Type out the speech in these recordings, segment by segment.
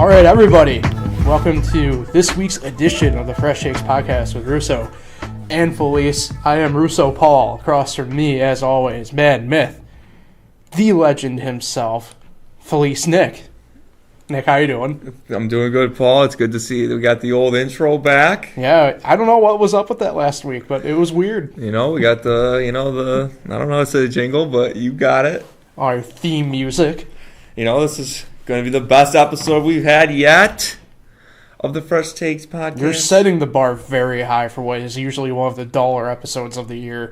All right, everybody, welcome to this week's edition of the Fresh Takes Podcast with Russo and Felice. I am Russo Paul. Across from me, as always, man, myth, the legend himself, Felice Nick. Nick, how you doing? I'm doing good, Paul. It's good to see we got the old intro back. Yeah, I don't know what was up with that last week, but it was weird. We got I don't know how to say the jingle, but you got it. Our theme music. This is going to be the best episode we've had yet of the Fresh Takes Podcast. You're setting the bar very high for what is usually one of the duller episodes of the year.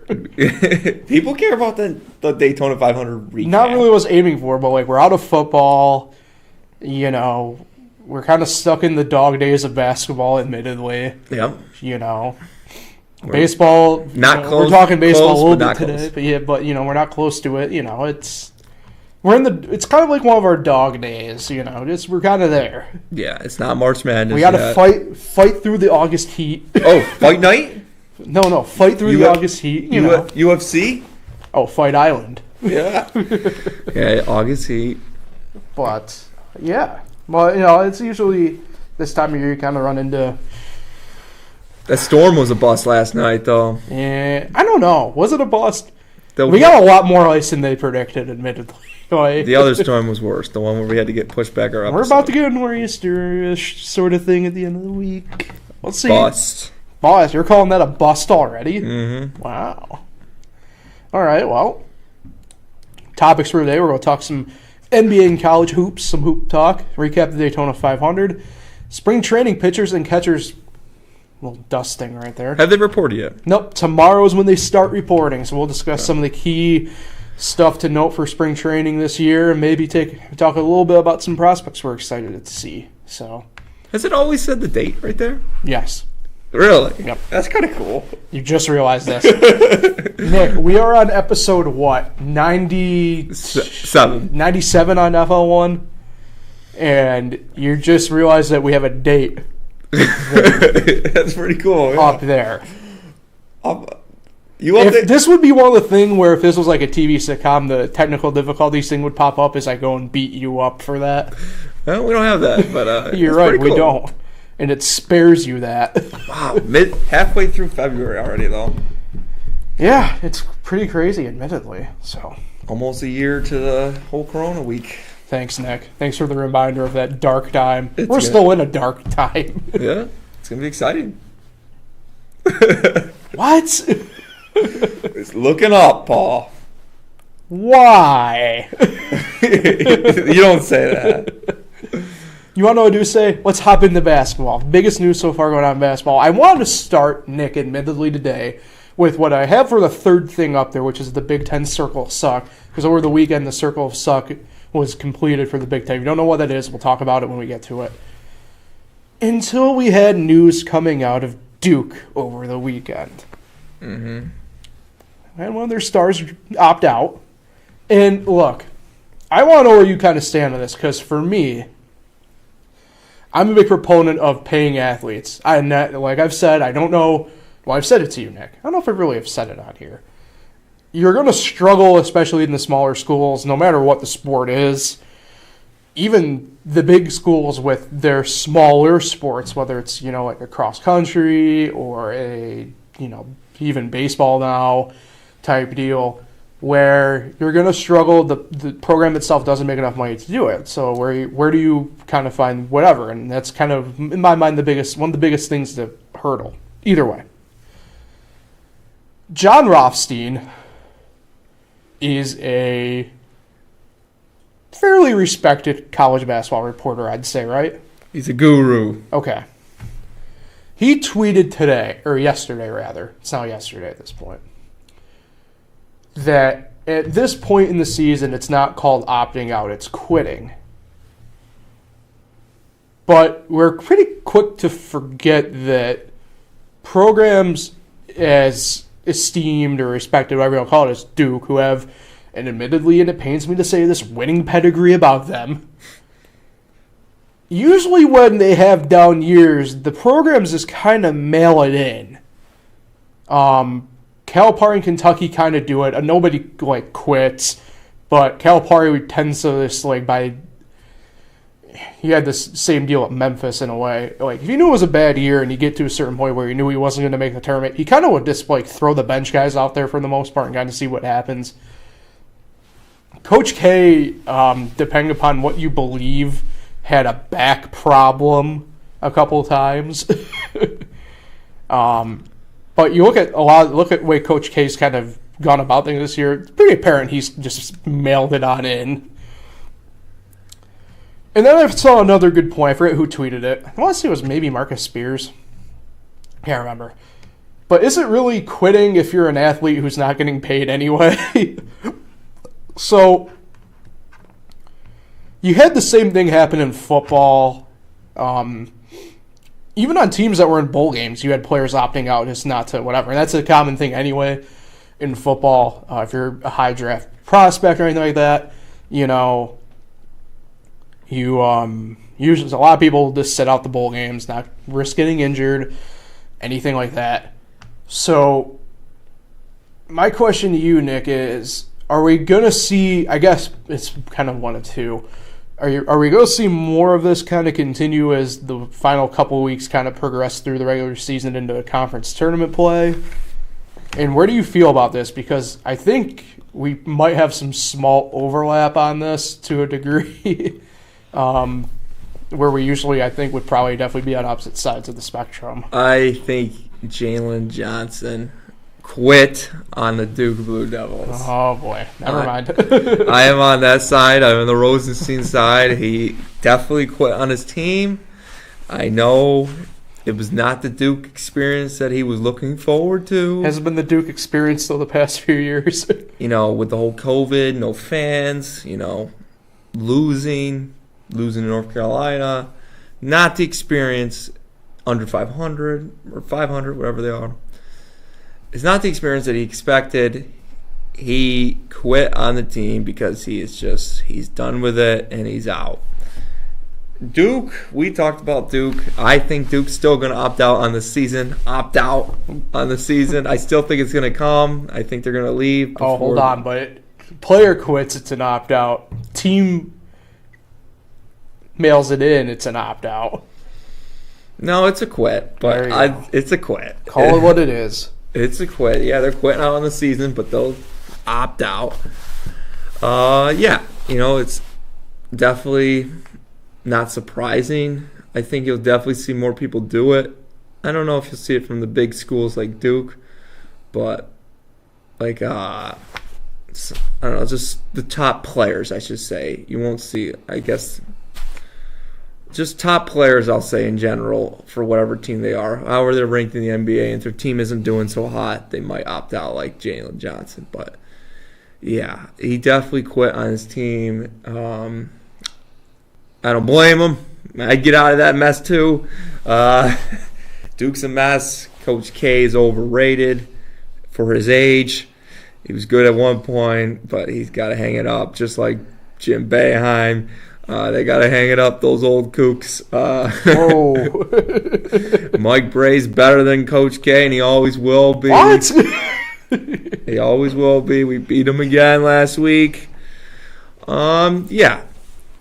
People care about the Daytona 500 recap. Not really what I was aiming for, but we're out of football. We're kind of stuck in the dog days of basketball, admittedly. Yep. Baseball. Not close. We're talking baseball close, a little bit close. today, but we're not close to it. It's kind of like one of our dog days. We're kind of there. Yeah, it's not March Madness. We got to fight through the August heat. Oh, fight night? No, fight through the August heat. UFC? Oh, Fight Island. Yeah. Yeah, August heat. But yeah, well, it's usually this time of year you kind of run into. That storm was a bust last night, though. Yeah, I don't know. Was it a bust? We got a lot more ice than they predicted, admittedly. The other storm was worse. The one where we had to get pushed back our episode. We're about to get a nor'easter-ish sort of thing at the end of the week. Let's see. Bust. You're calling that a bust already? Mm-hmm. Wow. All right, well. Topics for today. We're going to talk some NBA and college hoops, some hoop talk, recap the Daytona 500, spring training pitchers and catchers. Little dusting right there. Have they reported yet? Nope. Tomorrow's when they start reporting, so we'll discuss some of the key stuff to note for spring training this year, and maybe talk a little bit about some prospects we're excited to see. So, has it always said the date right there? Yes. Really? Yep. That's kind of cool. You just realized this. Nick, we are on episode, 97 on FL1, and you just realized that we have a date. That's pretty cool. Yeah. Up there. This would be one of the things where if this was like a TV sitcom, the technical difficulties thing would pop up as I go and beat you up for that. Well, we don't have that, but you're right, we don't. And it spares you that. Wow, halfway through February already, though. Yeah, it's pretty crazy, admittedly. So almost a year to the whole Corona week. Thanks, Nick. Thanks for the reminder of that dark time. We're still in a dark time. Yeah, it's going to be exciting. What? It's looking up, Paul. Why? You don't say that. You want to know what I do say? Let's hop into basketball. Biggest news so far going on in basketball. I wanted to start, Nick, admittedly today, with what I have for the third thing up there, which is the Big Ten Circle of Suck. Because over the weekend, the Circle of Suck was completed for the Big Ten. If you don't know what that is, we'll talk about it when we get to it. Until we had news coming out of Duke over the weekend. Mm-hmm. And one of their stars opt out. And look, I want to know where you kind of stand on this, because for me, I'm a big proponent of paying athletes. Like I've said, I don't know. Well, I've said it to you, Nick. I don't know if I really have said it on here. You're going to struggle, especially in the smaller schools, no matter what the sport is. Even the big schools with their smaller sports, whether it's, like a cross country or even baseball now type deal, where you're going to struggle. The program itself doesn't make enough money to do it. So where do you kind of find whatever? And that's kind of, in my mind, one of the biggest things to hurdle. Either way. John Rothstein is a fairly respected college basketball reporter, I'd say, right? He's a guru. Okay. He tweeted today, or yesterday rather, it's now yesterday at this point, that at this point in the season, it's not called opting out, it's quitting. But we're pretty quick to forget that programs as esteemed or respected, whatever you want to call it, as Duke, who have, and admittedly, and it pains me to say this, winning pedigree about them, usually when they have down years, the programs just kind of mail it in. Calipari and Kentucky kind of do it. Nobody quits, but Calipari tends to just he had this same deal at Memphis in a way. Like, if you knew it was a bad year and you get to a certain point where you knew he wasn't going to make the tournament, he kind of would just, like, throw the bench guys out there for the most part and kind of see what happens. Coach K, depending upon what you believe, had a back problem a couple of times. But you look at the way Coach K's kind of gone about things this year, it's pretty apparent he's just mailed it on in. And then I saw another good point. I forget who tweeted it. I want to say it was maybe Marcus Spears. Can't remember. But is it really quitting if you're an athlete who's not getting paid anyway? So, you had the same thing happen in football. Even on teams that were in bowl games, you had players opting out just not to whatever. And that's a common thing anyway in football. If you're a high draft prospect or anything like that, you know, usually a lot of people just sit out the bowl games, not risk getting injured, anything like that. So my question to you, Nick, is, are we going to see, I guess it's kind of one of two, are we going to see more of this kind of continue as the final couple of weeks kind of progress through the regular season into conference tournament play? And where do you feel about this? Because I think we might have some small overlap on this to a degree. Where we usually, I think, would probably definitely be on opposite sides of the spectrum. I think Jalen Johnson quit on the Duke Blue Devils. Oh, boy. Never mind. I am on that side. I'm on the Rosenstein side. He definitely quit on his team. I know it was not the Duke experience that he was looking forward to. Hasn't been the Duke experience though the past few years. You know, with the whole COVID, no fans, you know, losing to North Carolina. Not the experience under 500 or 500, whatever they are. It's not the experience that he expected. He quit on the team because he's done with it and he's out. Duke, we talked about Duke. I think Duke's still going to opt out on the season. I still think it's going to come. I think they're going to leave. Oh, hold on. But player quits, it's an opt-out. Team mails it in, it's an opt-out. No, it's a quit. But it's a quit. Call it what it is. It's a quit. Yeah, they're quitting out on the season, but they'll opt out. Yeah, you know, it's definitely not surprising. I think you'll definitely see more people do it. I don't know if you'll see it from the big schools like Duke, but like I don't know, just the top players, I should say. You won't see, I guess, just top players, I'll say, in general, for whatever team they are. However they're ranked in the NBA, and if their team isn't doing so hot, they might opt out like Jalen Johnson. But, yeah, he definitely quit on his team. I don't blame him. I'd get out of that mess too. Duke's a mess. Coach K is overrated for his age. He was good at one point, but he's got to hang it up, just like Jim Boeheim. They got to hang it up, those old kooks. Mike Bray's better than Coach K, and he always will be. What? He always will be. We beat him again last week. Yeah,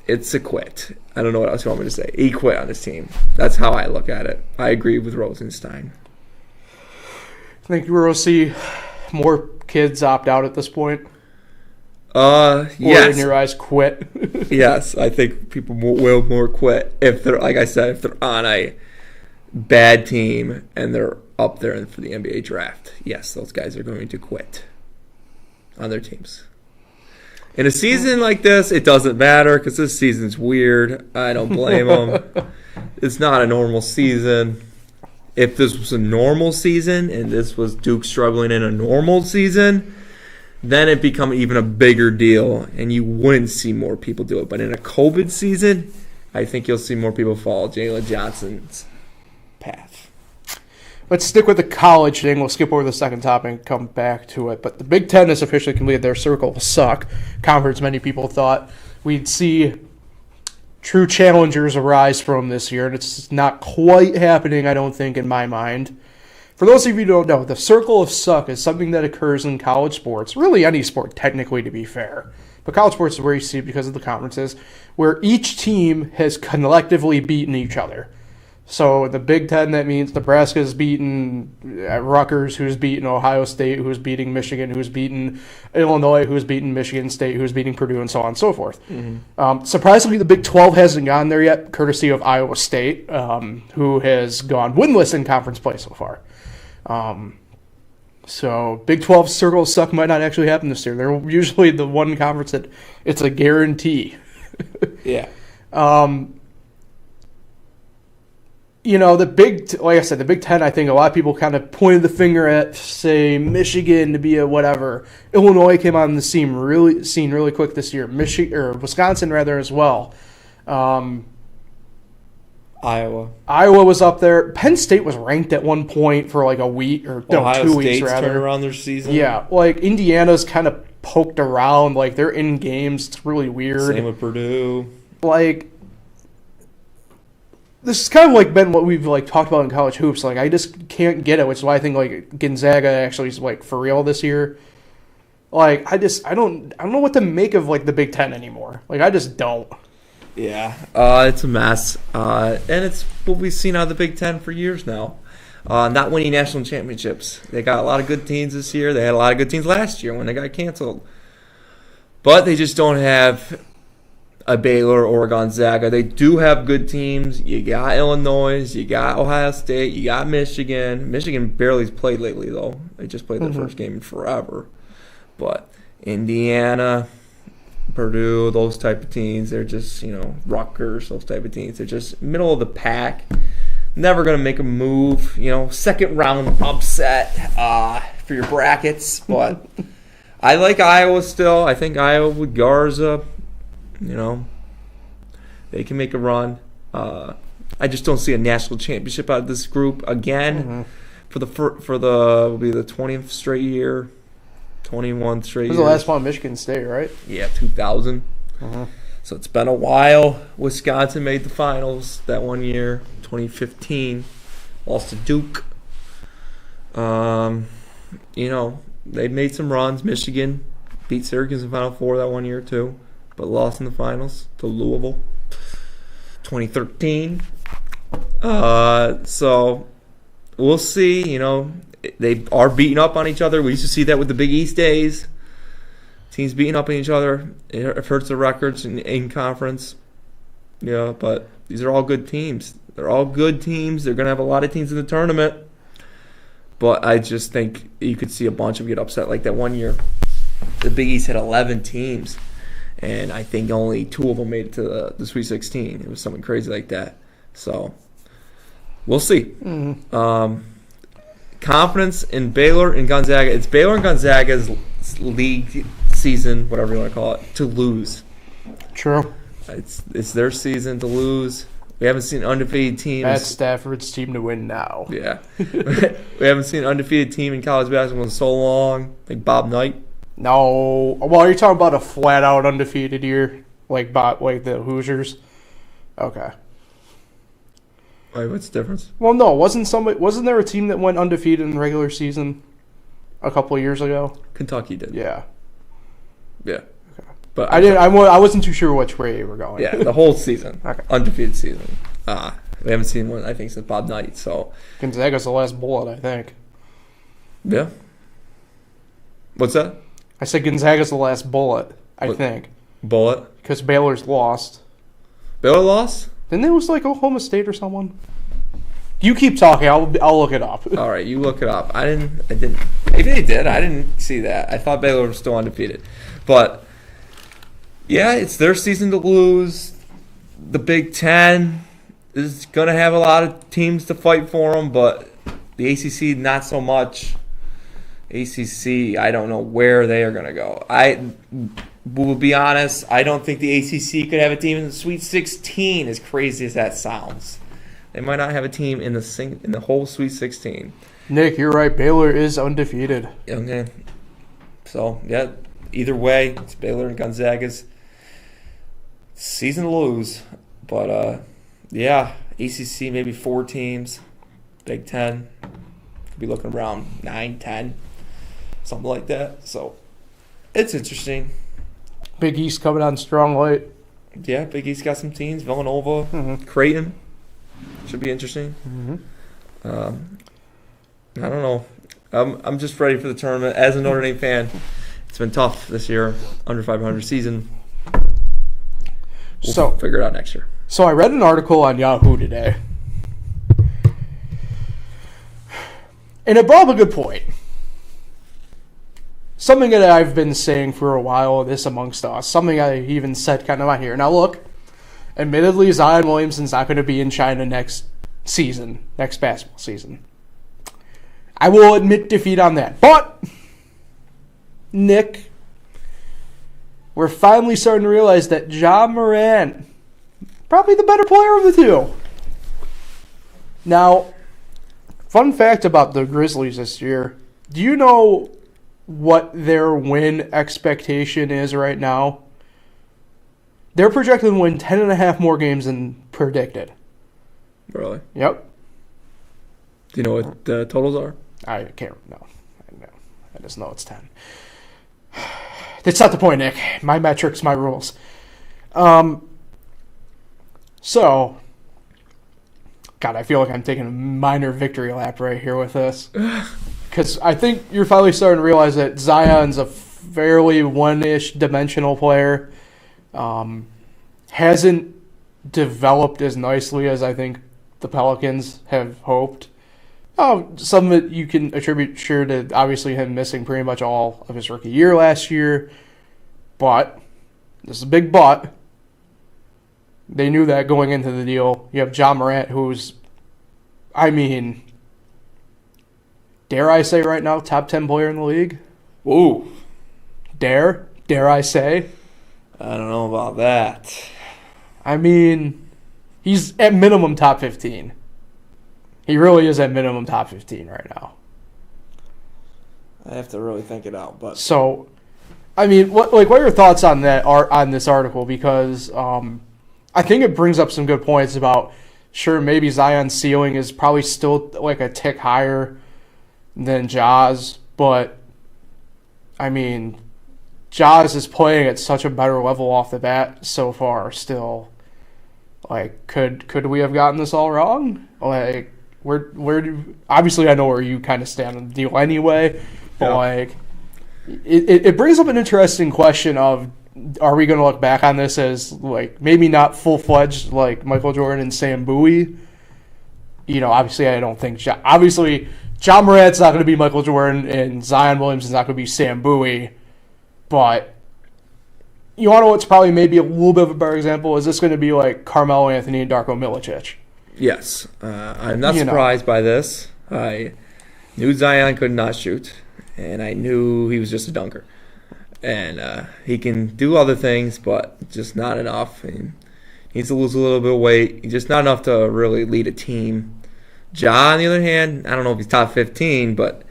it's a quit. I don't know what else you want me to say. He quit on his team. That's how I look at it. I agree with Rosenstein. Think we'll see more kids opt out at this point? Yes. Or in your eyes, quit? Yes, I think people will more quit if they're, like I said, if they're on a bad team and they're up there for the NBA draft. Yes, those guys are going to quit on their teams. In a season like this, it doesn't matter because this season's weird. I don't blame them. It's not a normal season. If this was a normal season and this was Duke struggling in a normal season, then it become even a bigger deal and you wouldn't see more people do it. But in a COVID season, I think you'll see more people follow Jalen Johnson's path. Let's stick with the college thing. We'll skip over the second topic and come back to it. But the Big Ten has officially completed their circle of suck conference. Many people thought we'd see true challengers arise from this year, and it's not quite happening, I don't think, in my mind. For those of you who don't know, the circle of suck is something that occurs in college sports, really any sport, technically, to be fair. but college sports is where you see it because of the conferences, where each team has collectively beaten each other. So the Big Ten, that means Nebraska's beaten Rutgers, who's beaten Ohio State, who's beating Michigan, who's beaten Illinois, who's beaten Michigan State, who's beating Purdue, and so on and so forth. Surprisingly, the Big 12 hasn't gone there yet, courtesy of Iowa State, who has gone winless in conference play so far. So Big 12 circle of suck might not actually happen this year. They're usually the one conference that it's a guarantee. Yeah. Like I said, the Big Ten, I think a lot of people kind of pointed the finger at, say, Michigan to be a whatever. Illinois came on the scene really quick this year. Wisconsin rather as well. Iowa was up there. Penn State was ranked at one point for like a week or Ohio 2 State's weeks rather. turned around their season. Yeah, like Indiana's kind of poked around. Like they're in games. It's really weird. Same with Purdue. Like, this is kind of like been what we've like talked about in college hoops. Like I just can't get it, which is why I think like Gonzaga actually is like for real this year. Like I don't know what to make of like the Big Ten anymore. Like I just don't. Yeah, it's a mess, and it's what we've seen out of the Big Ten for years now. Not winning national championships. They got a lot of good teams this year. They had a lot of good teams last year when they got canceled, but they just don't have a Baylor or a Gonzaga. They do have good teams. You got Illinois, you got Ohio State, you got Michigan. Michigan barely's played lately, though. They just played their first game in forever. But Indiana, Purdue, those type of teams, they're just, Rutgers, those type of teams. They're just middle of the pack. Never going to make a move. Second round upset for your brackets. But I like Iowa still. I think Iowa with Garza, they can make a run. I just don't see a national championship out of this group again for the will be the 20th straight year, 21th straight year. This was the last one, Michigan State, right? Yeah, 2000. So it's been a while. Wisconsin made the finals that one year, 2015. Lost to Duke. They made some runs. Michigan beat Syracuse in Final Four that one year too, but lost in the finals to Louisville, 2013. So we'll see. They are beating up on each other. We used to see that with the Big East days. Teams beating up on each other. It hurts the records in conference. Yeah, but these are all good teams. They're all good teams. They're going to have a lot of teams in the tournament. But I just think you could see a bunch of them get upset like that one year. The Big East had 11 teams, and I think only 2 of them made it to the Sweet 16. It was something crazy like that. So we'll see. Confidence in Baylor and Gonzaga. It's Baylor and Gonzaga's league season, whatever you want to call it, to lose. True. It's their season to lose. We haven't seen undefeated teams. That's Stafford's team to win now. Yeah. We haven't seen an undefeated team in college basketball in so long. Like Bob Knight. No. Well, are you talking about a flat-out undefeated year? Like the Hoosiers? Okay. Wait, what's the difference? Well, no. Wasn't there a team that went undefeated in the regular season a couple of years ago? Kentucky did. Yeah. Yeah. Okay. But I wasn't too sure which way you were going. Yeah, the whole season. Okay. Undefeated season. We haven't seen one, I think, since Bob Knight. So Gonzaga's the last bullet, I think. Yeah. What's that? I said Gonzaga's the last bullet, I think. Bullet? Because Baylor's lost. Baylor lost? Didn't it was like Oklahoma State or someone? You keep talking. I'll look it up. All right, you look it up. I didn't. Maybe they did. I didn't see that. I thought Baylor was still undefeated. But, yeah, it's their season to lose. The Big Ten is going to have a lot of teams to fight for them, but the ACC, not so much. ACC, I don't know where they are going to go. I will be honest, I don't think the ACC could have a team in the Sweet 16, as crazy as that sounds. They might not have a team in the whole Sweet 16. Nick, you're right. Baylor is undefeated. Okay. So, yeah, either way, it's Baylor and Gonzaga's season to lose. But, yeah, ACC maybe 4 teams. Big Ten could be looking around 9, 10, something like that. So, it's interesting. Big East coming on strong late. Yeah, Big East got some teams. Villanova, Mm-hmm. Creighton. Should be interesting. Mm-hmm. I don't know. I'm just ready for the tournament. As a Notre Dame fan, it's been tough this year. Under 500 season. We'll figure it out next year. So I read an article on Yahoo today. And it brought up a good point. Something that I've been saying for a while, this amongst us. Something I even said kind of on here. Now look, admittedly, Zion Williamson's not going to be in China next basketball season. I will admit defeat on that. But, Nick, we're finally starting to realize that Ja Morant, probably the better player of the two. Now, fun fact about the Grizzlies this year. Do you know what their win expectation is right now? They're projected to win 10.5 more games than predicted. Really? Yep. Do you know what the totals are? I can't. No. I just know it's 10. That's not the point, Nick. My metrics, my rules. So, God, I feel like I'm taking a minor victory lap right here with this. Because I think you're finally starting to realize that Zion's a fairly one-ish dimensional player. Hasn't developed as nicely as I think the Pelicans have hoped. Some of it you can attribute to obviously him missing pretty much all of his rookie year last year. But, this is a big but. They knew that going into the deal. You have Ja Morant, who's, dare I say right now, top 10 player in the league? Ooh. Dare I say? I don't know about that. He's at minimum top 15. He really is at minimum top 15 right now. I have to really think it out, but so, what are your thoughts on that on this article? Because I think it brings up some good points about, sure, maybe Zion's ceiling is probably still like a tick higher than Ja's, but Ja's is playing at such a better level off the bat so far. Still, could we have gotten this all wrong? Where do obviously I know where you kind of stand on the deal anyway, but it brings up an interesting question of, are we going to look back on this as maybe not full-fledged like Michael Jordan and Sam Bowie? Obviously I don't think Ja Morant's not going to be Michael Jordan and Zion Williamson's not going to be Sam Bowie, but you want to know what's probably maybe a little bit of a better example? Is this going to be like Carmelo Anthony and Darko Milicic? Yes. I'm not surprised by this. I knew Zion could not shoot, and I knew he was just a dunker. And he can do other things, but just not enough. And he needs to lose a little bit of weight. He's just not enough to really lead a team. Ja, on the other hand, I don't know if he's top 15, but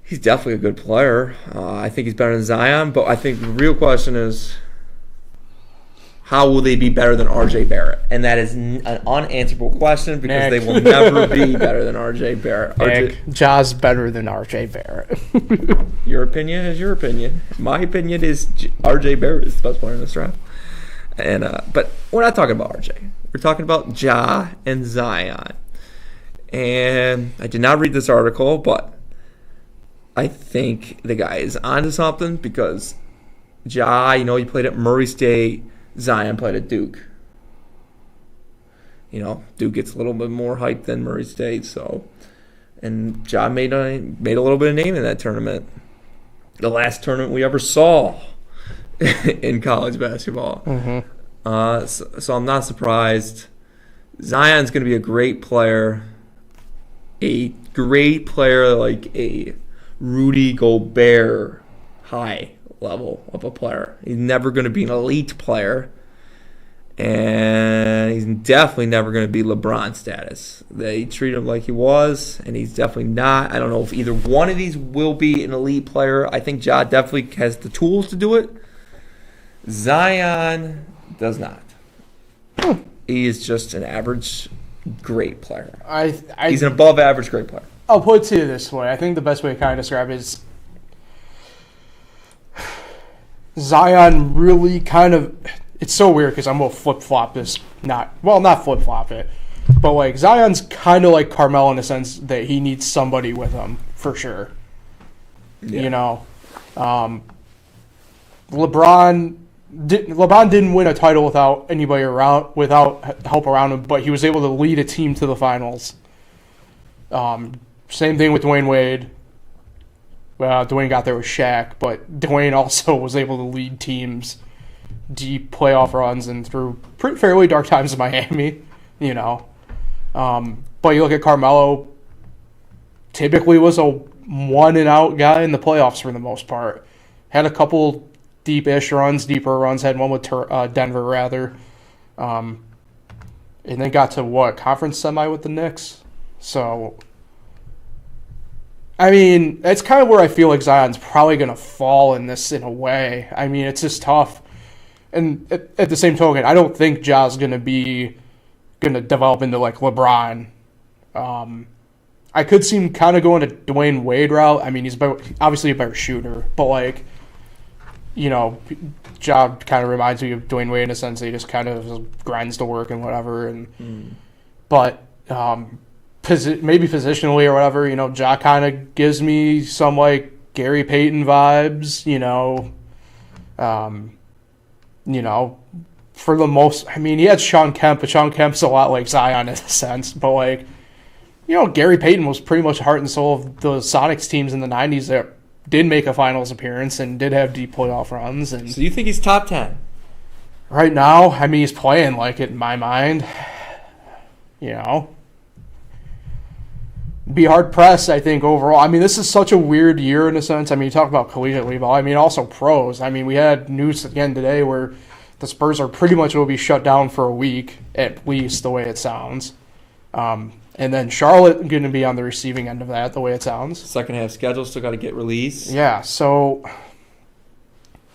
he's definitely a good player. I think he's better than Zion, but I think the real question is, how will they be better than R.J. Barrett? And that is an unanswerable question because they will never be better than R.J. Barrett. Ja's better than R.J. Barrett. Your opinion is your opinion. My opinion is R.J. Barrett is the best player in this draft. And but we're not talking about R.J. We're talking about Ja and Zion. And I did not read this article, but I think the guy is onto something because Ja, he played at Murray State. Zion played at Duke. Duke gets a little bit more hype than Murray State, and Ja made a little bit of name in that tournament. The last tournament we ever saw in college basketball. Mm-hmm. So I'm not surprised. Zion's going to be a great player like a Rudy Gobert high level of a player. He's never going to be an elite player, and he's definitely never going to be LeBron status. They treat him like he was, and he's definitely not. I don't know if either one of these will be an elite player. I think Ja definitely has the tools to do it. Zion does not. He is just an average great player. He's an above average great player. I'll put it to you this way. I think the best way to kind of describe it is Zion really kind of, it's so weird because I'm going to flip-flop this, not flip-flop it, but like Zion's kind of like Carmelo in the sense that he needs somebody with him for sure. Yeah. You know, LeBron didn't win a title without anybody around, without help around him, but he was able to lead a team to the finals. Same thing with Dwayne Wade. Well, Dwayne got there with Shaq, but Dwayne also was able to lead teams deep playoff runs and through fairly dark times in Miami, you know. But you look at Carmelo, typically was a one-and-out guy in the playoffs for the most part. Had a couple deeper runs, had one with Denver, rather. And then got to, conference semi with the Knicks? So, I mean, that's kind of where I feel like Zion's probably going to fall in this in a way. I mean, it's just tough. And at the same token, I don't think Ja's going to develop into like LeBron. I could see him kind of going to Dwayne Wade route. I mean, he's obviously a better shooter, but like, you know, Ja kind of reminds me of Dwayne Wade in a sense that he just kind of grinds to work and whatever. But maybe positionally or whatever, you know, Ja kind of gives me some like Gary Payton vibes, you know. For the most, I mean, he had Shawn Kemp, but Shawn Kemp's a lot like Zion in a sense. But like, you know, Gary Payton was pretty much heart and soul of the Sonics teams in the 90s that did make a finals appearance and did have deep playoff runs. And so you think he's top 10? Right now, I mean, he's playing like it in my mind. You know. Be hard-pressed, I think, overall. I mean, this is such a weird year in a sense. I mean, you talk about collegiate volleyball. I mean, also pros. I mean, we had news again today where the Spurs are pretty much will be shut down for a week, at least, the way it sounds. And then Charlotte going to be on the receiving end of that, the way it sounds. Second half schedule, still got to get released. Yeah, so,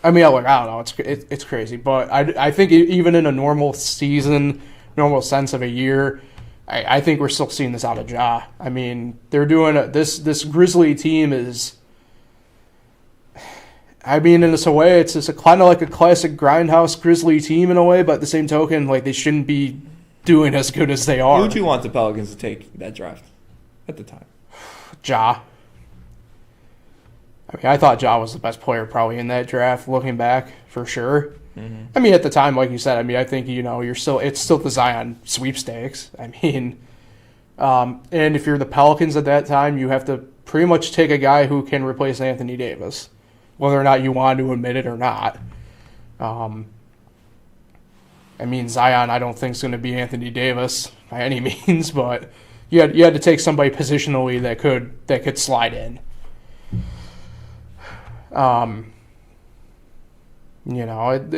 I mean, I don't know. It's crazy. But I think even in a normal season, normal sense of a year, I think we're still seeing this out of Ja. I mean, they're doing this Grizzly team is. I mean, in a way, it's just kind of like a classic grindhouse Grizzly team in a way, but at the same token, like they shouldn't be doing as good as they are. Who would you want the Pelicans to take that draft at the time? Ja. I mean, I thought Ja was the best player probably in that draft, looking back, for sure. Mm-hmm. I mean, at the time, like you said, I mean, I think, you know, it's still the Zion sweepstakes. I mean, and if you're the Pelicans at that time, you have to pretty much take a guy who can replace Anthony Davis, whether or not you want to admit it or not. I mean, Zion, I don't think is going to be Anthony Davis by any means, but you had to take somebody positionally that could slide in. You know, it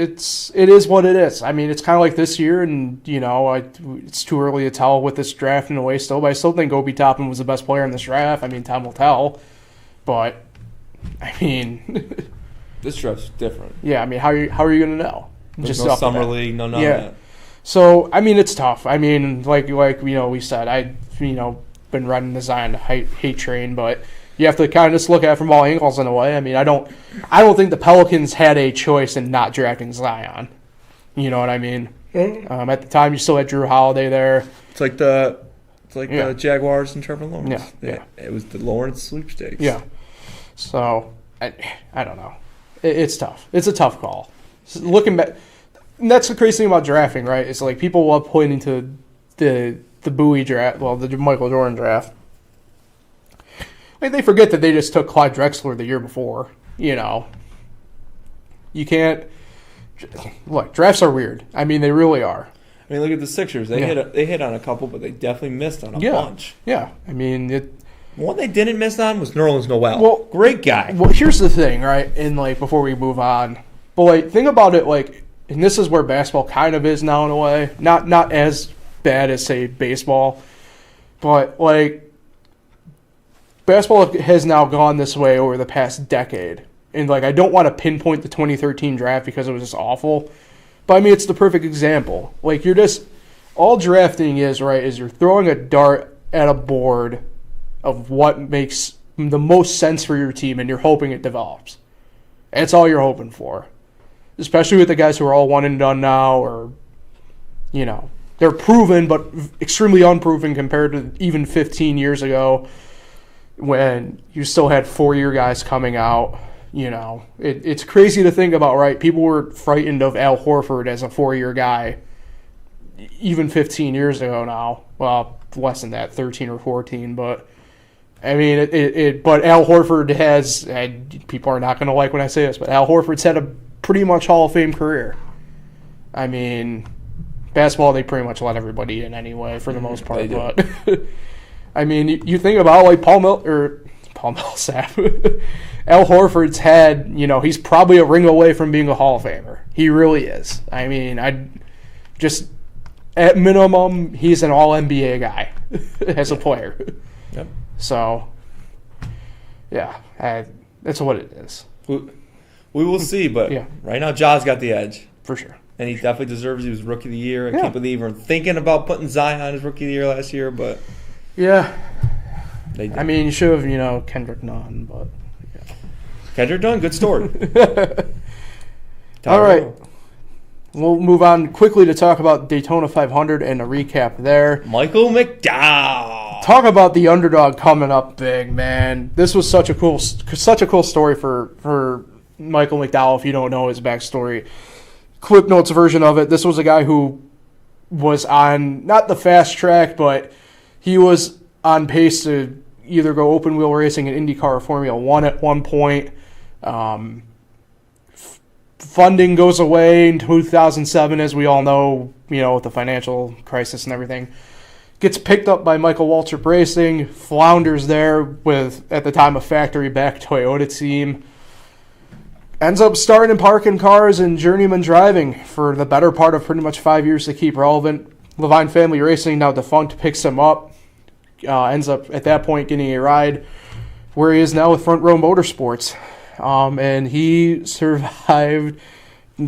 is what it is. I mean, it's kind of like this year, and, you know, it's too early to tell with this draft in a way still, but I still think Obi Toppin was the best player in this draft. I mean, time will tell. But, I mean... this draft's different. Yeah, I mean, how are you going to know? There's just no summer league, no none of that. So, I mean, it's tough. I mean, like you know, we said, been running the Zion hate train, but... You have to kind of just look at it from all angles in a way. I mean, I don't think the Pelicans had a choice in not drafting Zion. You know what I mean? Mm-hmm. At the time, you still had Drew Holiday there. It's like the Jaguars and Trevor Lawrence. Yeah. It was the Lawrence sweepstakes. Yeah. So I don't know. It's tough. It's a tough call. Looking back, and that's the crazy thing about drafting, right? It's like people love pointing to the Bowie draft, well, the Michael Jordan draft. They forget that they just took Clyde Drexler the year before. You know, you can't look. Drafts are weird. I mean, they really are. I mean, look at the Sixers. They hit on a couple, but they definitely missed on a bunch. Yeah, I mean, one they didn't miss on was Nerlens Noel. Well, great guy. Well, here's the thing, right? And like before we move on, but like think about it, like, and this is where basketball kind of is now in a way. Not as bad as say baseball, but like. Basketball has now gone this way over the past decade. And, like, I don't want to pinpoint the 2013 draft because it was just awful. But, I mean, it's the perfect example. Like, you're just... All drafting is, right, is you're throwing a dart at a board of what makes the most sense for your team, and you're hoping it develops. That's all you're hoping for. especially with the guys who are all one and done now, or, you know, they're proven but extremely unproven compared to even 15 years ago when you still had 4-year guys coming out. You know, it's crazy to think about, right? People were frightened of Al Horford as a 4-year guy even 15 years ago now. Well, less than that, 13 or 14. But, I mean, but Al Horford has, and people are not going to like when I say this, but Al Horford's had a pretty much Hall of Fame career. I mean, basketball, they pretty much let everybody in anyway for the most part. But, I mean, you think about, like, Paul Millsap. Al Horford's had, you know, he's probably a ring away from being a Hall of Famer. He really is. I mean, at minimum, he's an all-NBA guy as a player. Yep. So, yeah, that's what it is. We will see, but right now, Ja's got the edge. For sure. And he definitely deserves it. He was Rookie of the Year. I can't believe we're thinking about putting Zion as Rookie of the Year last year, but... Yeah. I mean, you should have, you know, Kendrick Nunn, but... Kendrick Nunn, good story. All right. We'll move on quickly to talk about Daytona 500 and a recap there. Michael McDowell. Talk about the underdog coming up big, man. This was such a cool story for Michael McDowell. If you don't know his backstory, Clip Notes version of it. This was a guy who was on not the fast track, but he was on pace to either go open wheel racing in IndyCar or Formula One at one point. Funding goes away in 2007, as we all know, you know, with the financial crisis and everything. Gets picked up by Michael Waltrip Racing, flounders there with, at the time, a factory-backed Toyota team. Ends up starting and parking cars and journeyman driving for the better part of pretty much 5 years to keep relevant. Levine Family Racing, now defunct, picks him up. Ends up, at that point, getting a ride where he is now with Front Row Motorsports. And he survived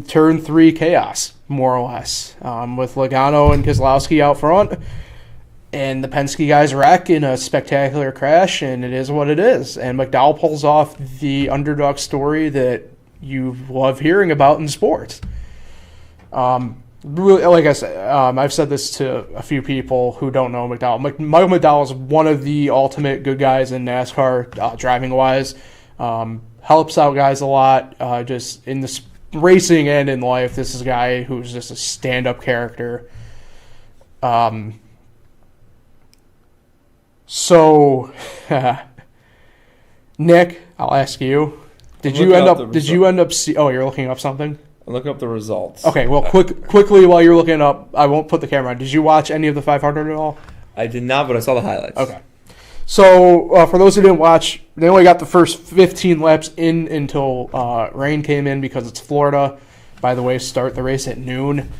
Turn 3 chaos, more or less, with Logano and Keselowski out front. And the Penske guys wreck in a spectacular crash, and it is what it is. And McDowell pulls off the underdog story that you love hearing about in sports. Really, like I said, I've said this to a few people who don't know McDowell. Michael McDowell is one of the ultimate good guys in NASCAR, driving-wise. Helps out guys a lot, just in the racing and in life. This is a guy who's just a stand-up character. So, Nick, I'll ask you. Did you end up? Oh, you're looking up something? I'm looking up the results. Okay, well, quickly while you're looking up, I won't put the camera on. Did you watch any of the 500 at all? I did not, but I saw the highlights. Okay. So, for those who didn't watch, they only got the first 15 laps in until rain came in because it's Florida. By the way, start the race at noon.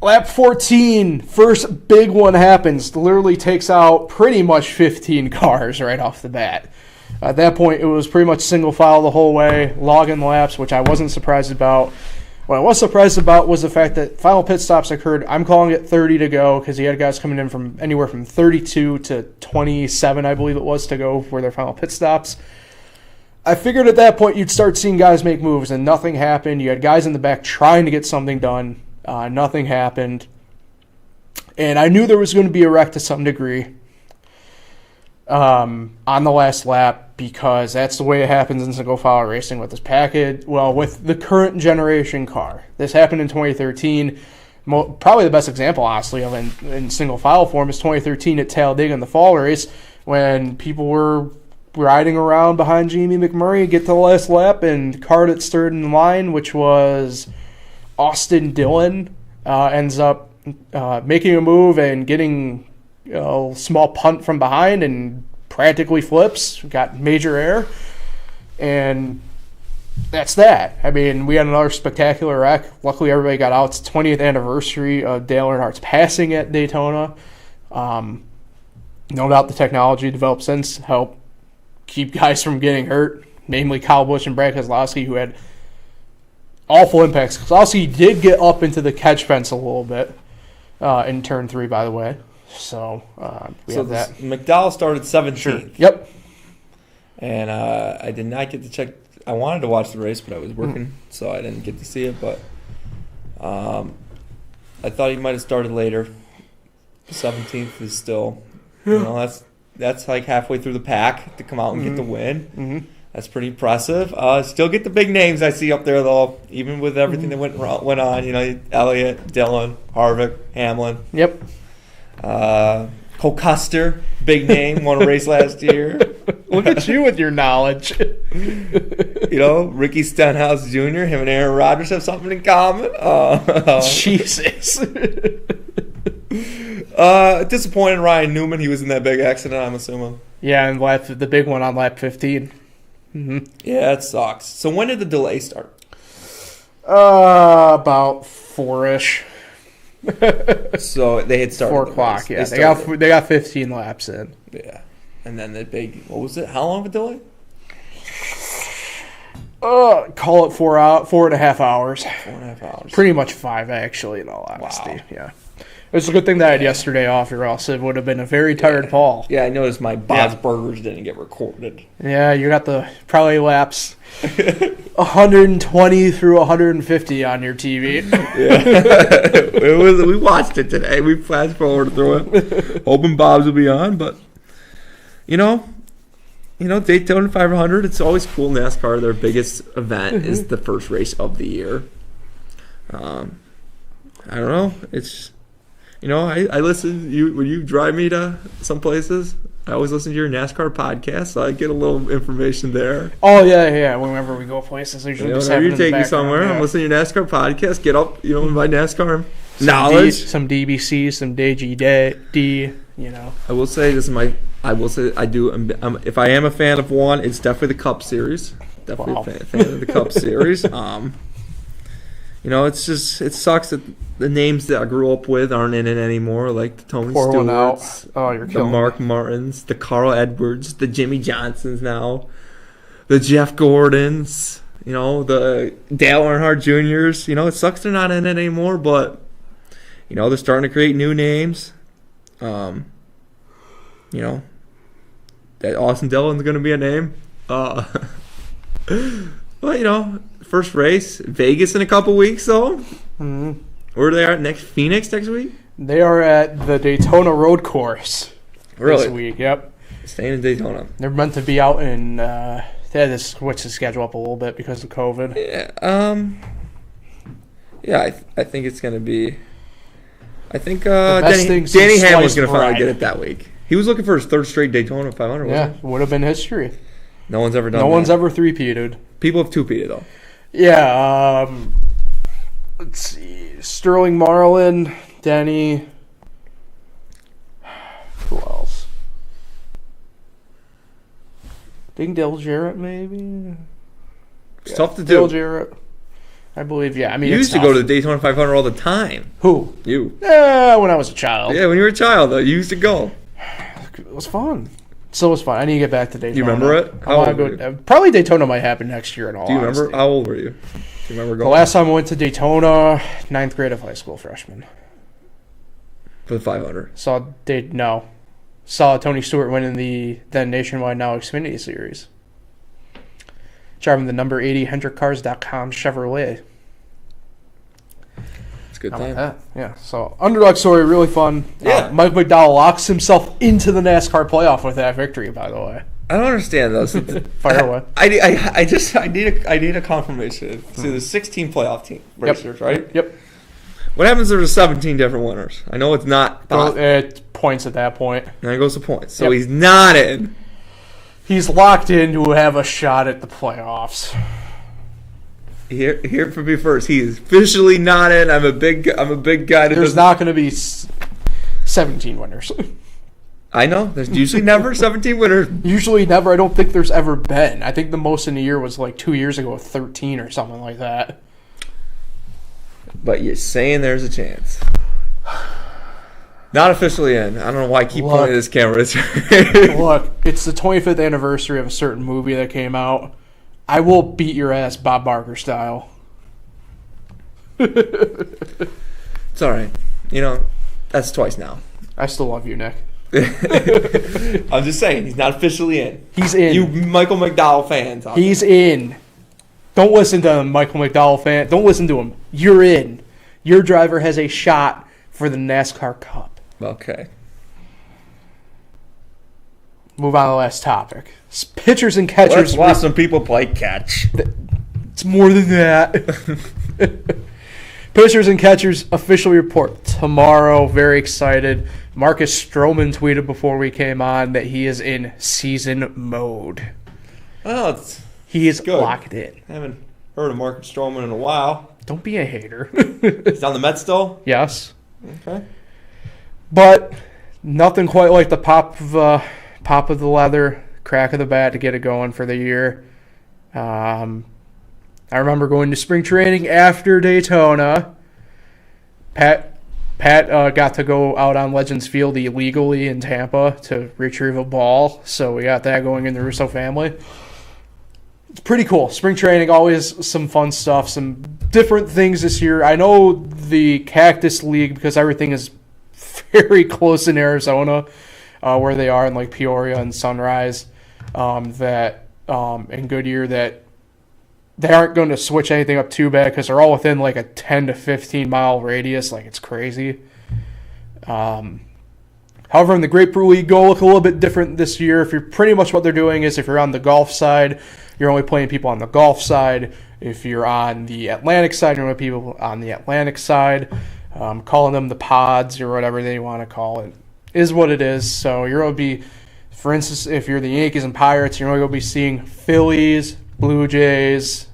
Lap 14, first big one happens. Literally takes out pretty much 15 cars right off the bat. At that point, it was pretty much single file the whole way, logging laps, which I wasn't surprised about. What I was surprised about was the fact that final pit stops occurred. I'm calling it 30 to go because he had guys coming in from anywhere from 32 to 27, I believe it was, to go for their final pit stops. I figured at that point you'd start seeing guys make moves, and nothing happened. You had guys in the back trying to get something done. Nothing happened. And I knew there was going to be a wreck to some degree on the last lap, because that's the way it happens in single file racing with this package. Well, with the current generation car. This happened in 2013. Probably the best example, honestly, of in single file form is 2013 at Talladega in the fall race, when people were riding around behind Jamie McMurray, get to the last lap, and the car that's third in line, which was Austin Dillon, ends up making a move and getting a small punt from behind and practically flips, got major air, and that's that. I mean, we had another spectacular wreck. Luckily, everybody got out. It's 20th anniversary of Dale Earnhardt's passing at Daytona. No doubt the technology developed since helped keep guys from getting hurt, namely Kyle Busch and Brad Keselowski, who had awful impacts. Keselowski did get up into the catch fence a little bit in turn 3, by the way. So we have that. McDowell started 17th. Sure. Yep. And I did not get to check. I wanted to watch the race, but I was working, so I didn't get to see it. But I thought he might have started later. 17th is still, that's like halfway through the pack to come out and get the win. Mm-hmm. That's pretty impressive. Still get the big names I see up there, though, even with everything that went on. Elliott, Dillon, Harvick, Hamlin. Yep. Cole Custer, big name, won a race last year. Look at you with your knowledge. Ricky Stenhouse Jr., him and Aaron Rodgers have something in common. Jesus. Disappointed Ryan Newman. He was in that big accident, I'm assuming. Yeah, and the big one on lap 15. Mm-hmm. Yeah, it sucks. So when did the delay start? About 4-ish. So they had started 4 o'clock, yeah. They got 15 laps in. Yeah. And then the big, what was it? How long of a delay? Call it 4.5 hours. 4.5 hours. Pretty much 5, actually, in all honesty. Wow. Yeah. It was a good thing that I had yesterday off, or else it would have been a very tired Paul. Yeah, I noticed my Bob's Burgers didn't get recorded. Yeah, you got the probably laps 120 through 150 on your TV. Yeah. We watched it today. We fast forwarded through it. Hoping Bob's will be on, but Daytona 500, it's always cool. NASCAR, their biggest event is the first race of the year. I don't know. It's I listen. When you drive me to some places, I always listen to your NASCAR podcast, so I get a little information there. Oh yeah. Whenever we go places, I usually just have you take me somewhere. Yeah. I'm listening to your NASCAR podcast. Get up, my NASCAR knowledge. Some DBC, some DGD. I will say this is my. I will say I do. If I am a fan of one, it's definitely the Cup Series. Definitely a fan of the Cup Series. It's just, it sucks that the names that I grew up with aren't in it anymore, like the Tony Stewarts, the Mark Martins, the Carl Edwards, the Jimmy Johnsons now, the Jeff Gordons, the Dale Earnhardt Jr.'s. It sucks they're not in it anymore, but, they're starting to create new names. That Austin Dillon's going to be a name. But, first race, Vegas in a couple weeks, though. Mm-hmm. Where are they at next? Phoenix next week? They are at the Daytona Road Course this week. Yep. Staying in Daytona. They're meant to be out in. They had to switch the schedule up a little bit because of COVID. Yeah. I think it's going to be. I think Danny Hamlin's going to finally get it that week. He was looking for his third straight Daytona 500. Yeah, would have been history. No one's ever done. No one's ever three-peated. People have two-peated though. Yeah. Let's see. Sterling Marlin, Denny. Who else? I think Dale Jarrett, maybe. It's tough to do. Dale Jarrett. I believe, yeah. I mean, you used to go to the Daytona 500 all the time. Who? You. When I was a child. Yeah, when you were a child, though, you used to go. It was fun. Still was fun. I need to get back to Daytona. You remember it? How old were you? Probably Daytona might happen next year in all honesty. Do you remember? How old were you? Do you remember going? The last time I went to Daytona, 9th grade of high school, freshman. For the 500? Saw Tony Stewart winning the then nationwide, now Xfinity Series. Driving the number 80 HendrickCars.com Chevrolet. It's a good time. Yeah, so underdog story, really fun. Yeah. Mike McDowell locks himself into the NASCAR playoff with that victory, by the way. I don't understand those. Fire away. I need a confirmation. So there's 16 playoff team racers, right? Yep. What happens if there's 17 different winners? I know it's not. Well, it's points at that point. And it goes to points. So he's not in. He's locked in to have a shot at the playoffs. Here for me first. He is officially not in. I'm a big guy. There's not going to be 17 winners. I know. There's usually never 17 winners. Usually never. I don't think there's ever been. I think the most in a year was like 2 years ago, 13 or something like that. But you're saying there's a chance. Not officially in. I don't know why I keep pointing at this camera. Look, it's the 25th anniversary of a certain movie that came out. I will beat your ass Bob Barker style. It's all right. That's twice now. I still love you, Nick. I'm just saying, he's not officially in. He's in. You Michael McDowell fans. He's in. Don't listen to him, Michael McDowell fan. Don't listen to him. You're in. Your driver has a shot for the NASCAR Cup. Okay. Move on to the last topic. Pitchers and catchers. Let's watch some people play catch. It's more than that. Pitchers and catchers officially report tomorrow. Very excited. Marcus Stroman tweeted before we came on that he is in season mode. Oh, he is good. Locked in. I haven't heard of Marcus Stroman in a while. Don't be a hater. He's on the Mets still? Yes. Okay. But nothing quite like the pop of the leather, crack of the bat to get it going for the year. I remember going to spring training after Daytona. Pat got to go out on Legends Field illegally in Tampa to retrieve a ball, so we got that going in the Russo family. It's pretty cool. Spring training, always some fun stuff, some different things this year. I know the Cactus League, because everything is very close in Arizona, where they are in like Peoria and Sunrise, in Goodyear, that they aren't going to switch anything up too bad because they're all within like a 10 to 15 mile radius. Like, it's crazy. However, in the Grapefruit League, go look a little bit different this year. If you're pretty much what they're doing is if you're on the golf side, you're only playing people on the golf side. If you're on the Atlantic side, you're only people on the Atlantic side. Calling them the pods or whatever they want to call it is what it is. So you're going to be, for instance, if you're the Yankees and Pirates, you're only going to be seeing Phillies, Blue Jays,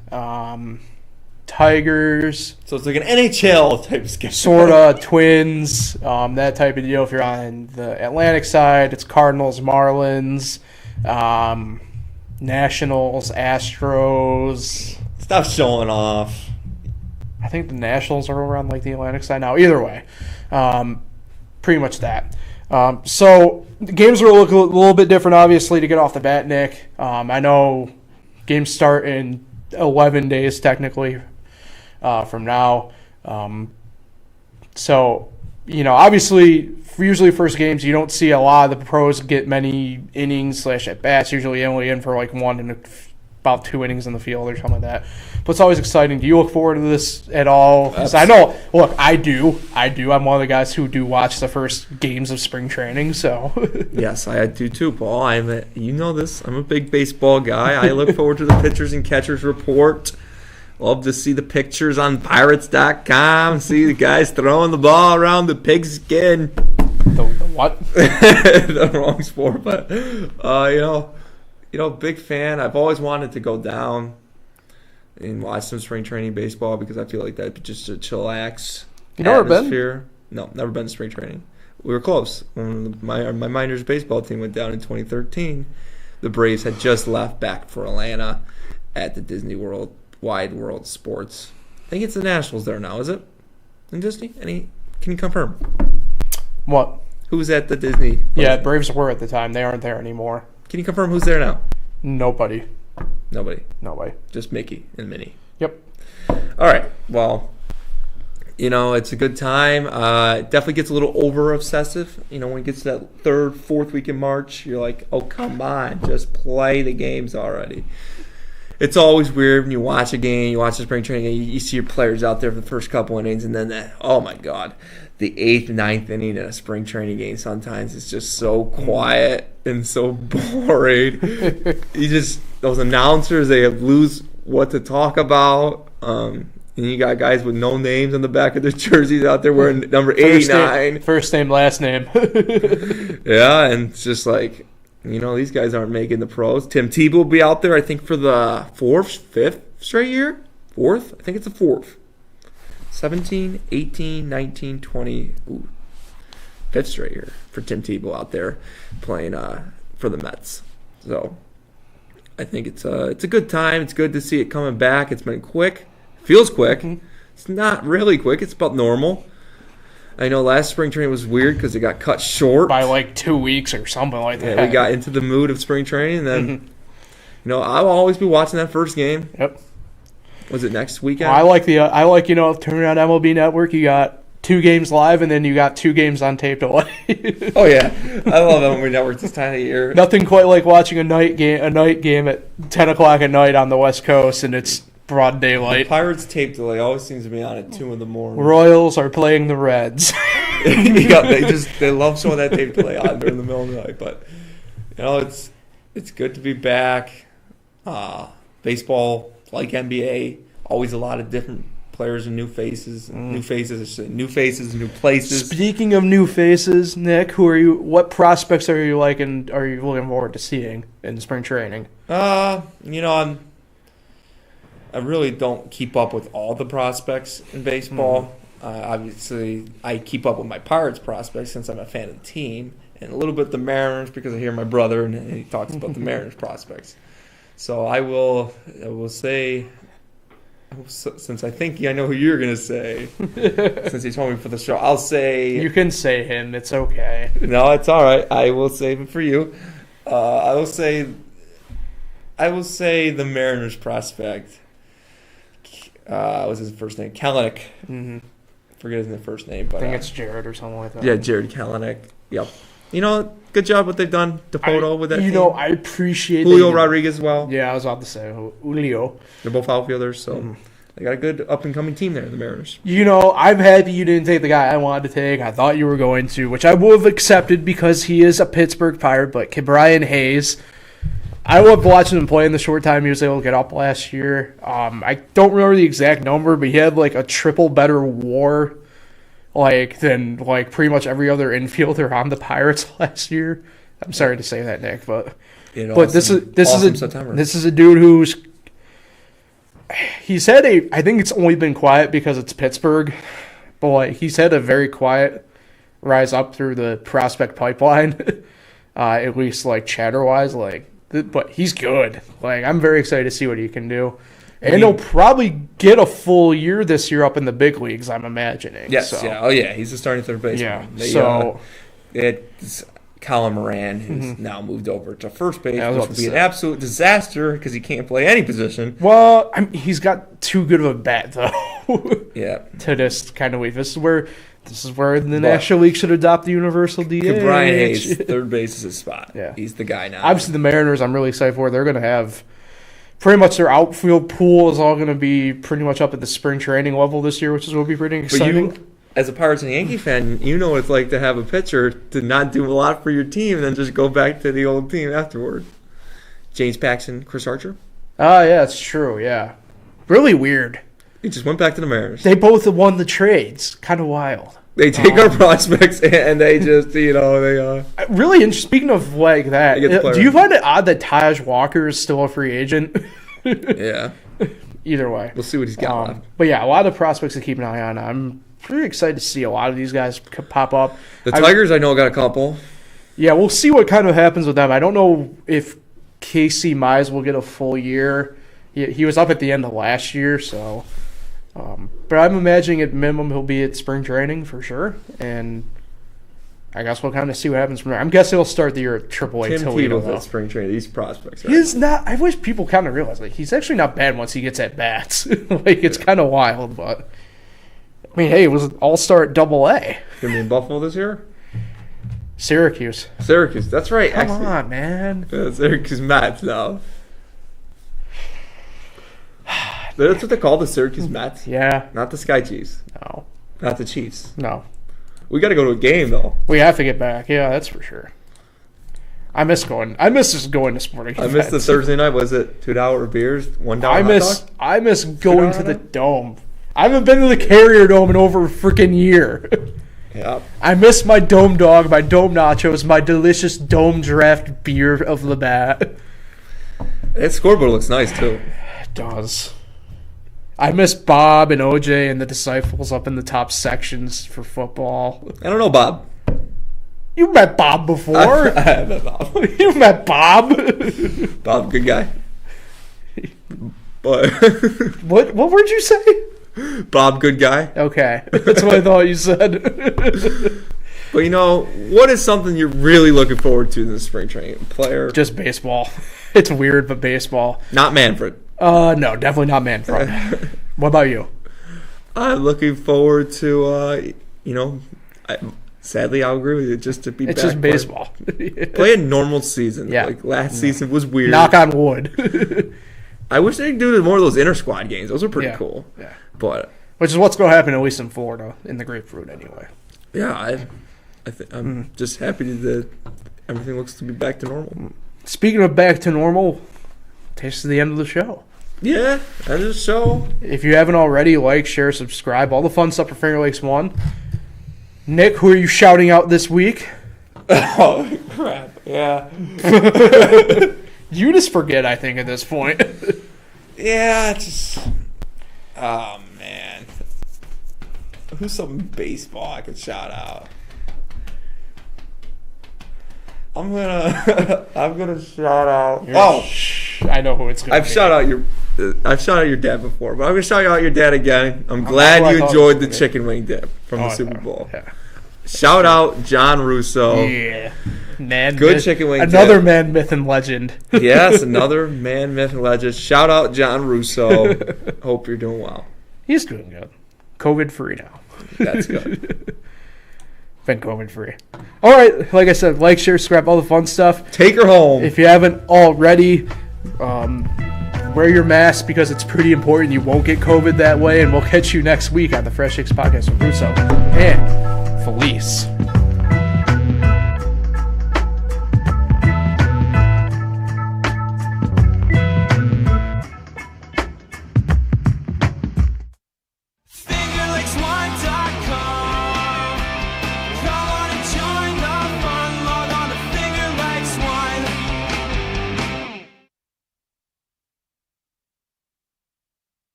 Tigers. So it's like an NHL type of schedule. Sort of, Twins, that type of deal. If you're on the Atlantic side, it's Cardinals, Marlins, Nationals, Astros. Stop showing off. I think the Nationals are over on like the Atlantic side now. Either way, pretty much that. So the games are a little bit different, obviously, to get off the bat, Nick. I know games start in 11 days technically from now. So, obviously, usually first games, you don't see a lot of the pros get many innings / at bats. Usually only in for like one and about 2 innings in the field or something like that. But it's always exciting. Do you look forward to this at all? 'Cause I know, look, I do. I'm one of the guys who do watch the first games of spring training. So yes, I do too, Paul. You know this. I'm a big baseball guy. I look forward to the pitchers and catchers report. Love to see the pictures on Pirates.com. See the guys throwing the ball around the pigskin. The what? The wrong sport, but big fan. I've always wanted to go down and watch some spring training baseball because I feel like that'd be just a chillax atmosphere. No, never been to spring training. We were close. When my Miners baseball team went down in 2013, the Braves had just left back for Atlanta at the Disney World, Wide World Sports. I think it's the Nationals there now, is it? In Disney? Can you confirm? What? Who's at the Disney? Yeah, Braves were at the time. They aren't there anymore. Can you confirm who's there now? Nobody. Nobody. Just Mickey and Minnie. Yep. All right. Well, it's a good time. It definitely gets a little over-obsessive. When it gets to that 3rd, 4th week in March, you're like, oh, come on. Just play the games already. It's always weird when you watch a game, you watch a spring training game, you see your players out there for the first couple innings, and then oh, my God, the 8th, 9th inning in a spring training game sometimes is just so quiet and so boring. Those announcers, they lose what to talk about. And you got guys with no names on the back of their jerseys out there wearing number 89. First name, last name. Yeah, and it's just like, these guys aren't making the pros. Tim Tebow will be out there, I think, for the 4th, 5th straight year? 4th? I think it's the 4th. 17, 18, 19, 20. Ooh, 5th straight year for Tim Tebow out there playing for the Mets. So I think it's a good time. It's good to see it coming back. It's been quick. Feels quick. Mm-hmm. It's not really quick. It's about normal. I know last spring training was weird because it got cut short. By like 2 weeks or something like that. Yeah, we got into the mood of spring training. And then, I'll always be watching that first game. Yep. Was it next weekend? Well, I like turning on MLB Network. You got 2 games live, and then you got 2 games on tape delay. Oh yeah, I love that when we network this time of year. Nothing quite like watching a night game at 10 o'clock at night on the West Coast, and it's broad The daylight. Pirates tape delay always seems to be on at 2 in the morning. Royals are playing the Reds. Yeah, they love showing that tape delay on during the middle of the night. But it's good to be back. Baseball, like NBA, always a lot of different players and new faces, new places. Speaking of new faces, Nick, what prospects are you looking forward to seeing in spring training? I really don't keep up with all the prospects in baseball. Obviously, I keep up with my Pirates prospects since I'm a fan of the team, and a little bit the Mariners because I hear my brother and he talks about the Mariners prospects. So I will say, since I think I know who you're going to say, since you told me for the show, I'll say... You can say him. It's okay. No, it's all right. I will save it for you. I will say the Mariners prospect. What was his first name? Kalanick. Mm-hmm. Forget his first name, but I think it's Jared or something like that. Yeah, Jared Kalanick. Yep. Good job what they've done. DePoto with that team. I appreciate Julio Rodriguez as well. Yeah, I was about to say Julio. They're both outfielders, so they got a good up-and-coming team there, the Mariners. I'm happy you didn't take the guy I wanted to take. I thought you were going to, which I would have accepted because he is a Pittsburgh Pirate, but Brian Hayes... I loved watching him play in the short time he was able to get up last year. I don't remember the exact number, but he had like a triple better WAR than pretty much every other infielder on the Pirates last year. I'm sorry to say that, Nick, but this is a dude who's he's had I think it's only been quiet because it's Pittsburgh, but he's had a very quiet rise up through the prospect pipeline, at least chatter wise, but he's good. I'm very excited to see what he can do. And he'll probably get a full year this year up in the big leagues, I'm imagining. Yes, so. yeah. Oh, yeah. He's a starting third baseman. Yeah. It's Colin Moran, who's now moved over to first base, Yeah, which would be an absolute disaster because he can't play any position. Well, he's got too good of a bat, though. Yeah. To just kind of leave. This is where the National League should adopt the universal DH. Brian Hayes, third base is his spot. Yeah. He's the guy now. Obviously, the Mariners, I'm really excited for. They're going to have pretty much their outfield pool is all going to be pretty much up at the spring training level this year, which is going to be pretty exciting. But you, as a Pirates and Yankee fan, you know what it's like to have a pitcher to not do a lot for your team and then just go back to the old team afterward. James Paxton, Chris Archer. Oh, yeah, it's true, yeah. Really weird. He just went back to the Mariners. They both won the trades. Kind of wild. They take our prospects and they just, they... Really interesting. Speaking of that, do you find it odd that Taj Walker is still a free agent? Yeah. Either way. We'll see what he's got left. But yeah, a lot of the prospects to keep an eye on. I'm pretty excited to see a lot of these guys pop up. The Tigers, I know, got a couple. Yeah, we'll see what kind of happens with them. I don't know if Casey Mize will get a full year. He was up at the end of last year, so... but I'm imagining at minimum he'll be at spring training for sure, and I guess we'll kind of see what happens from there. I'm guessing he'll start the year at AAA Toledo. Tim at spring training. These prospects, right? He's not. I wish people kind of realize he's actually not bad once he gets at bats. It's kind of wild, but I mean, hey, it was an all-star at AA. Gonna be in Buffalo this year. Syracuse. That's right. Come on, man. Syracuse Mets now. That's what they call the Syracuse Mets? Yeah. Not the Sky Chiefs. No. Not the Chiefs. No. We got to go to a game, though. We have to get back. Yeah, that's for sure. I miss just going to sporting events. I miss the Thursday night. Was it $2 beers, $1 hot dog? I miss going to the Dome. I haven't been to the Carrier Dome in over a freaking year. Yeah. I miss my Dome dog, my Dome nachos, my delicious Dome draft beer of Labatt. That scoreboard looks nice, too. It does. I miss Bob and OJ and the Disciples up in the top sections for football. I don't know Bob. You met Bob before. I met Bob. You met Bob. Bob, good guy. But what word you say? Bob, good guy. Okay. That's what I thought you said. But what is something you're really looking forward to in the spring training? Player? Just baseball. It's weird, but baseball. Not Manfred. No, definitely not Manfred. What about you? I'm looking forward to Sadly, I'll agree with you. Just to be It's back just baseball. play a normal season. Yeah. Like last season was weird. Knock on wood. I wish they'd do more of those inter squad games. Those were pretty Yeah. cool. Yeah. But Which is what's going to happen, at least in Florida, in the Grapefruit anyway. yeah, I'm just happy that everything looks to be back to normal. Speaking of back to normal, takes us to the end of the show. Yeah, end of the show. If you haven't already, like, share, subscribe. All the fun stuff for Finger Lakes 1. Nick, who are you shouting out this week? Oh, crap. Yeah. You just forget, I think, at this point. Yeah, just... Oh, man. Who's some baseball I could shout out? I'm gonna shout out... I know who it's going to be. I've shot out your dad before, but I'm gonna shout out your dad again. I'm glad you enjoyed the chicken wing dip from the Super Bowl. Yeah. Shout out John Russo. Yeah. Man, Good chicken wing Another dip. man, myth, and legend. Yes, another man, myth, and legend. Shout out John Russo. Hope you're doing well. He's doing good. COVID-free now. That's good. Been COVID-free. All right, like I said, like, share, subscribe, all the fun stuff. Take her home. If you haven't already, wear your mask because it's pretty important. You won't get COVID that way, and we'll catch you next week on the Fresh Chicks Podcast with Russo and Felice.